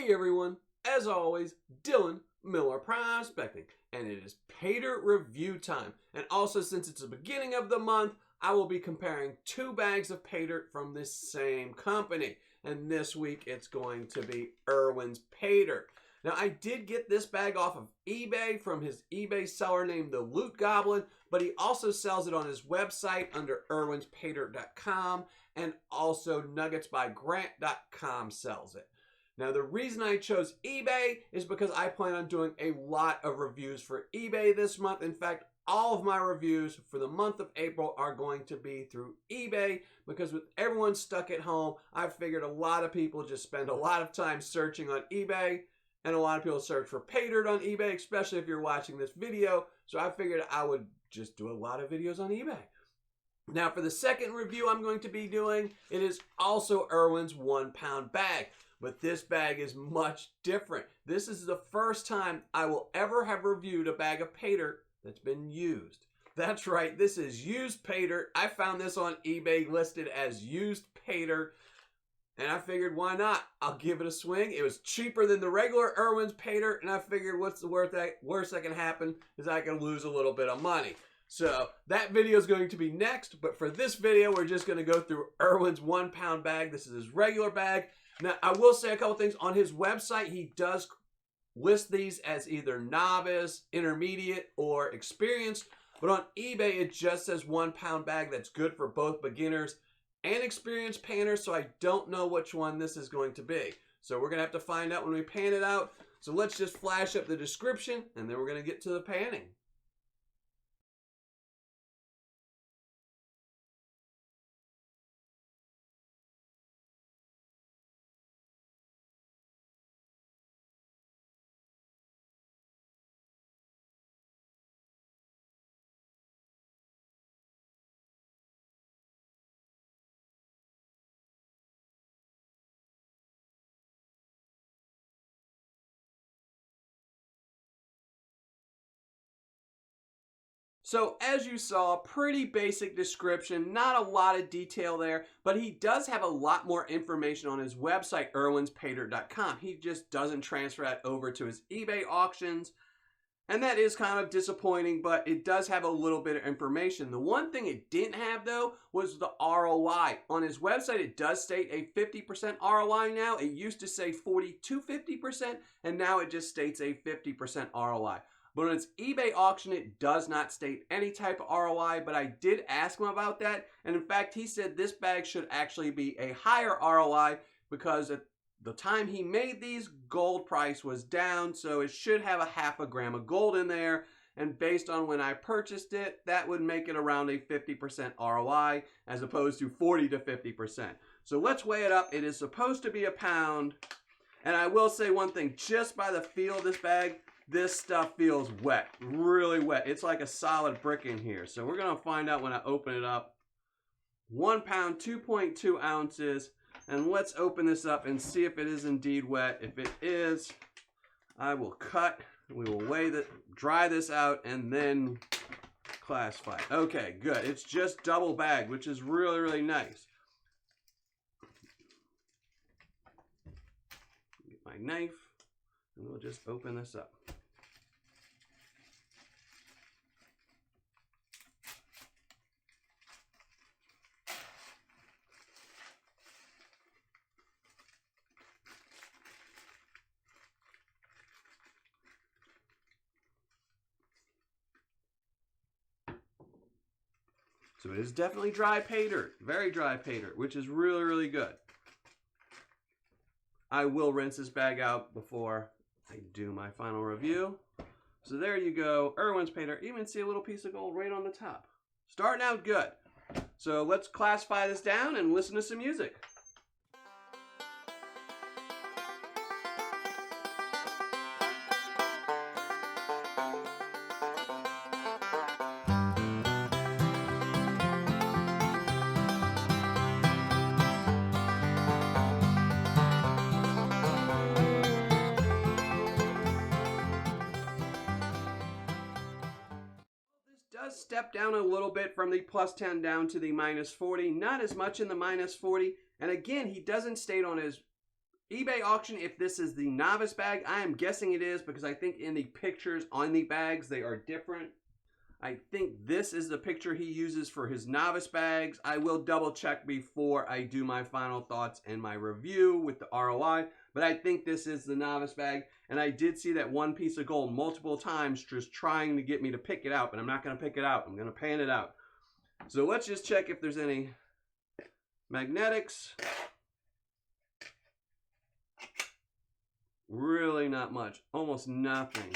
Hey everyone, as always, Dylan Miller Prospecting, and it is Paydirt review time. And also, since it's the beginning of the month, I will be comparing two bags of Paydirt from this same company. And this week, it's going to be Irwins Paydirt. Now, I did get this bag off of eBay from his eBay seller named the Loot Goblin, but he also sells it on his website under irwinspaydirt.com, and also nuggetsbygrant.com sells it. Now, the reason I chose eBay is because I plan on doing a lot of reviews for eBay this month. In fact, all of my reviews for the month of April are going to be through eBay because with everyone stuck at home, I figured a lot of people just spend a lot of time searching on eBay, and a lot of people search for Paydirt on eBay, especially if you're watching this video. So I figured I would just do a lot of videos on eBay. Now, for the second review I'm going to be doing, it is also Irwin's 1 pound bag. But this bag is much different. This is the first time I will ever have reviewed a bag of Paydirt that's been used. That's right, this is used Paydirt. I found this on eBay listed as used Paydirt, and I figured, why not? I'll give it a swing. It was cheaper than the regular Irwins Paydirt, and I figured what's the worst that can happen is I can lose a little bit of money. So that video is going to be next, but for this video, we're just going to go through Irwin's 1 pound bag. This is his regular bag. Now, I will say a couple things. On his website, he does list these as either novice, intermediate, or experienced. But on eBay, it just says 1 pound bag. That's good for both beginners and experienced panners. So I don't know which one this is going to be. So we're going to have to find out when we pan it out. So let's just flash up the description, and then we're going to get to the panning. So as you saw, pretty basic description, not a lot of detail there, but he does have a lot more information on his website, irwinspaydirt.com. He just doesn't transfer that over to his eBay auctions, and that is kind of disappointing, but it does have a little bit of information. The one thing it didn't have, though, was the ROI. On his website, it does state a 50% ROI now. It used to say 40 to 50%, and now it just states a 50% ROI. But on its eBay auction, it does not state any type of ROI, but I did ask him about that. And in fact, he said this bag should actually be a higher ROI because at the time he made these, gold price was down, so it should have a ½ gram of gold in there. And based on when I purchased it, that would make it around a 50% ROI as opposed to 40 to 50%. So let's weigh it up. It is supposed to be a pound. And I will say one thing, just by the feel of this bag, this stuff feels wet, really wet. It's like a solid brick in here. So we're going to find out when I open it up. 1 pound, 2.2 ounces. And let's open this up and see if it is indeed wet. If it is, I will cut. We will dry this out, and then classify. Okay, good. It's just double bagged, which is really, really nice. Get my knife, and we'll just open this up. So it is definitely dry Paydirt, very dry Paydirt, which is really, really good. I will rinse this bag out before I do my final review. So there you go, Irwins Paydirt. Even see a little piece of gold right on the top. Starting out good. So let's classify this down and listen to some music. Does step down a little bit from the +10 down to the -40, not as much in the -40, and again, he doesn't state on his eBay auction if this is the novice bag. I am guessing it is because I think in the pictures on the bags they are different. I think this is the picture he uses for his novice bags. I will double check before I do my final thoughts and my review with the ROI, but I think this is the novice bag. And I did see that one piece of gold multiple times just trying to get me to pick it out, but I'm not going to pick it out. I'm going to pan it out. So let's just check if there's any magnetics. Really not much, almost nothing.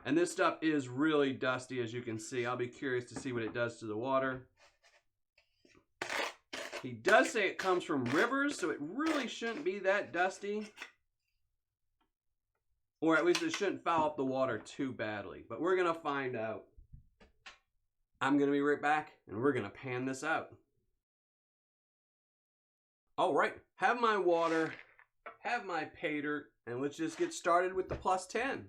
And this stuff is really dusty, as you can see. I'll be curious to see what it does to the water. He does say it comes from rivers, so it really shouldn't be that dusty. Or at least it shouldn't foul up the water too badly. But we're going to find out. I'm going to be right back, and we're going to pan this out. All right, have my water, have my Paydirt, and let's just get started with the plus 10.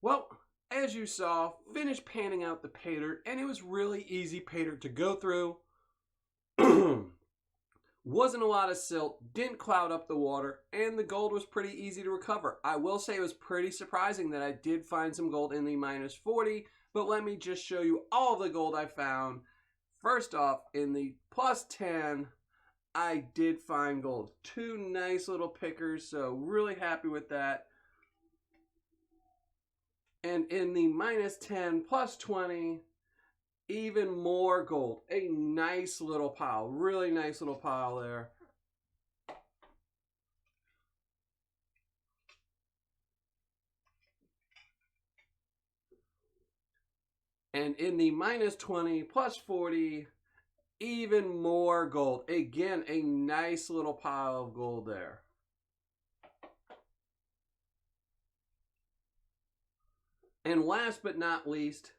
Well, as you saw, finished panning out the Paydirt, and it was really easy Paydirt to go through. Wasn't a lot of silt, didn't cloud up the water, and the gold was pretty easy to recover. I will say it was pretty surprising that I did find some gold in the minus 40, but let me just show you all the gold I found. First off, in the plus 10, I did find gold. Two nice little pickers, so really happy with that. And in the minus 10, plus 20, even more gold. A nice little pile. Really nice little pile there. And in the minus 20, plus 40, even more gold. Again, a nice little pile of gold there. And last but not least,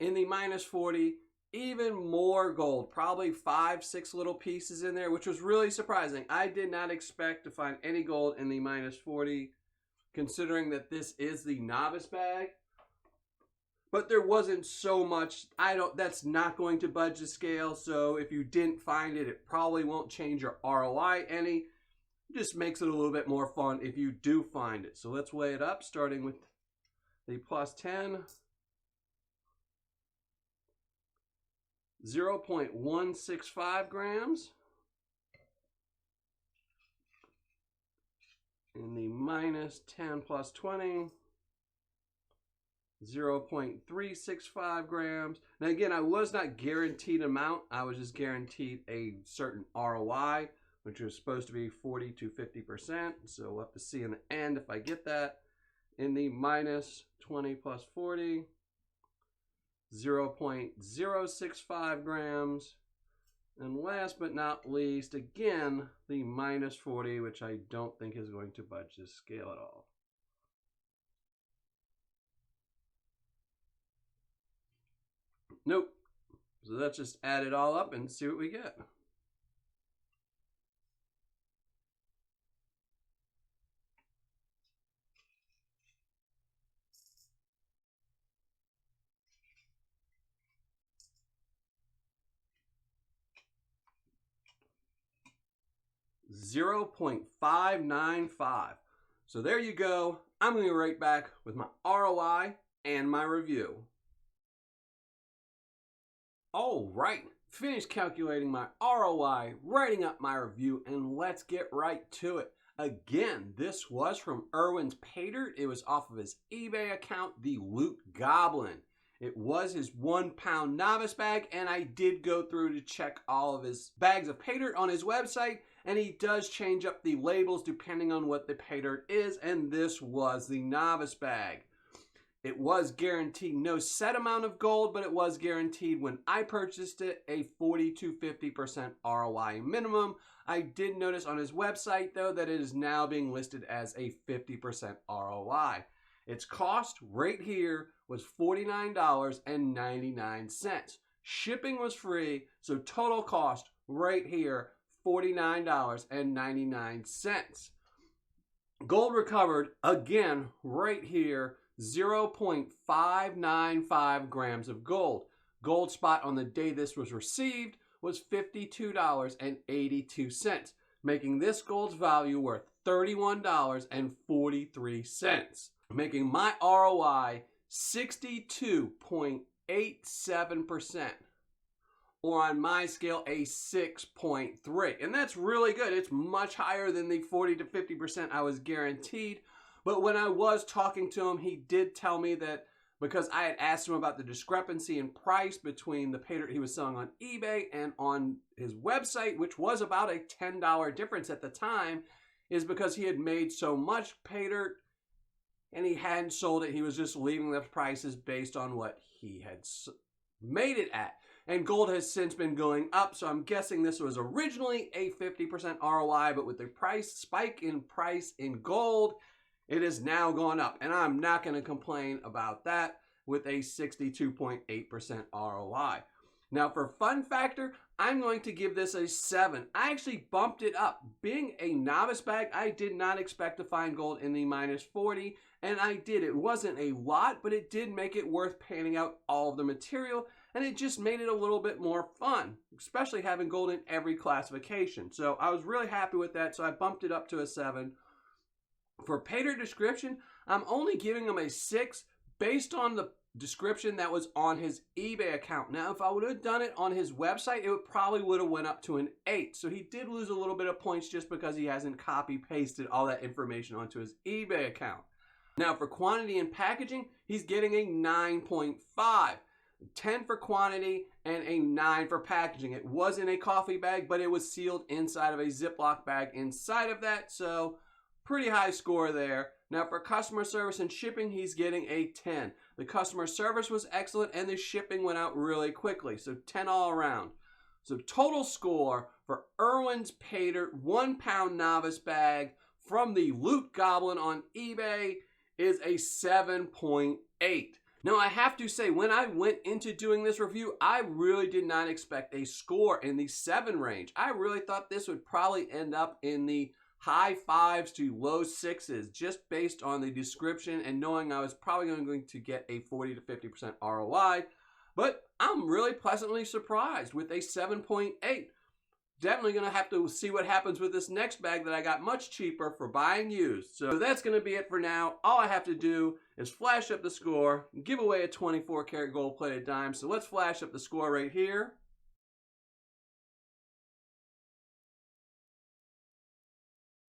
in the minus 40, even more gold. Probably 5-6 little pieces in there, which was really surprising. I did not expect to find any gold in the minus 40, considering that this is the novice bag. But there wasn't so much. That's not going to budge the scale, so if you didn't find it, it probably won't change your ROI any. It just makes it a little bit more fun if you do find it. So let's weigh it up, starting with the plus 10. 0.165 grams. In the minus 10 plus 20, 0.365 grams. Now again, I was not guaranteed an amount. I was just guaranteed a certain ROI, which was supposed to be 40 to 50%. So we'll have to see in the end if I get that. In the minus 20 plus 40, 0.065 grams. And last but not least, again, the minus 40, which I don't think is going to budge this scale at all. Nope. So let's just add it all up and see what we get. $0.595. So there you go. I'm going to write back with my ROI and my review. All right, finished calculating my ROI, writing up my review, and let's get right to it. Again, this was from Irwins Paydirt. It was off of his eBay account, the Loot Goblin. It was his 1 pound novice bag, and I did go through to check all of his bags of Paydirt on his website, and he does change up the labels depending on what the Paydirt is, and this was the novice bag. It was guaranteed no set amount of gold, but it was guaranteed when I purchased it a 40 to 50% ROI minimum. I did notice on his website, though, that it is now being listed as a 50% ROI. Its cost right here was $49.99. Shipping was free, so total cost right here, $49.99. Gold recovered, again, right here, 0.595 grams of gold. Gold spot on the day this was received was $52.82, making this gold's value worth $31.43, making my ROI 62.87%, or on my scale, a 6.3. And that's really good. It's much higher than the 40 to 50% I was guaranteed. But when I was talking to him, he did tell me that because I had asked him about the discrepancy in price between the Paydirt he was selling on eBay and on his website, which was about a $10 difference at the time, is because he had made so much Paydirt and he hadn't sold it. He was just leaving the prices based on what he had made it at. And gold has since been going up, so I'm guessing this was originally a 50% ROI, but with the price spike in price in gold, it is now gone up, and I'm not going to complain about that with a 62.8% ROI. Now, for fun factor, I'm going to give this a 7. I actually bumped it up. Being a novice bag, I did not expect to find gold in the minus 40, and I did. It wasn't a lot, but it did make it worth panning out all of the material, and it just made it a little bit more fun, especially having gold in every classification. So I was really happy with that, so I bumped it up to a 7. For Paydirt description, I'm only giving him a 6 based on the description that was on his eBay account. Now, if I would have done it on his website, it probably would have went up to an 8. So he did lose a little bit of points just because he hasn't copy-pasted all that information onto his eBay account. Now, for quantity and packaging, he's getting a 9.5. 10 for quantity and a 9 for packaging. It was in a coffee bag, but it was sealed inside of a Ziploc bag inside of that, so pretty high score there. Now for customer service and shipping, he's getting a 10. The customer service was excellent and the shipping went out really quickly, so 10 all around. So total score for Irwins Paydirt 1 pound novice bag from the Loot Goblin on eBay is a 7.8. Now, I have to say, when I went into doing this review, I really did not expect a score in the 7 range. I really thought this would probably end up in the high 5s to low 6s, just based on the description and knowing I was probably going to get a 40 to 50% ROI. But I'm really pleasantly surprised with a 7.8. Definitely going to have to see what happens with this next bag that I got much cheaper for buying used. So that's going to be it for now. All I have to do is flash up the score, give away a 24 karat gold plated dime. So let's flash up the score right here.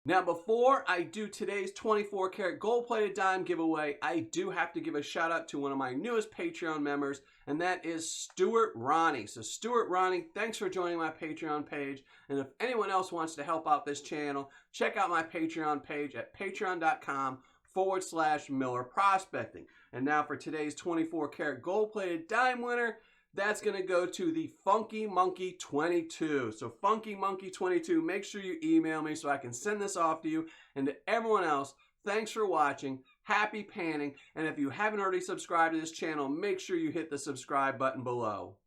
Now, before I do today's 24 karat gold-plated dime giveaway, I do have to give a shout out to one of my newest Patreon members, and that is Stuart Ronnie. So Stuart Ronnie, thanks for joining my Patreon page. And if anyone else wants to help out this channel, check out my Patreon page at patreon.com/Miller Prospecting. And now for today's 24 karat gold-plated dime winner, that's going to go to the Funky Monkey 22. So Funky Monkey 22, make sure you email me so I can send this off to you. And to everyone else, thanks for watching. Happy panning. And if you haven't already subscribed to this channel, make sure you hit the subscribe button below.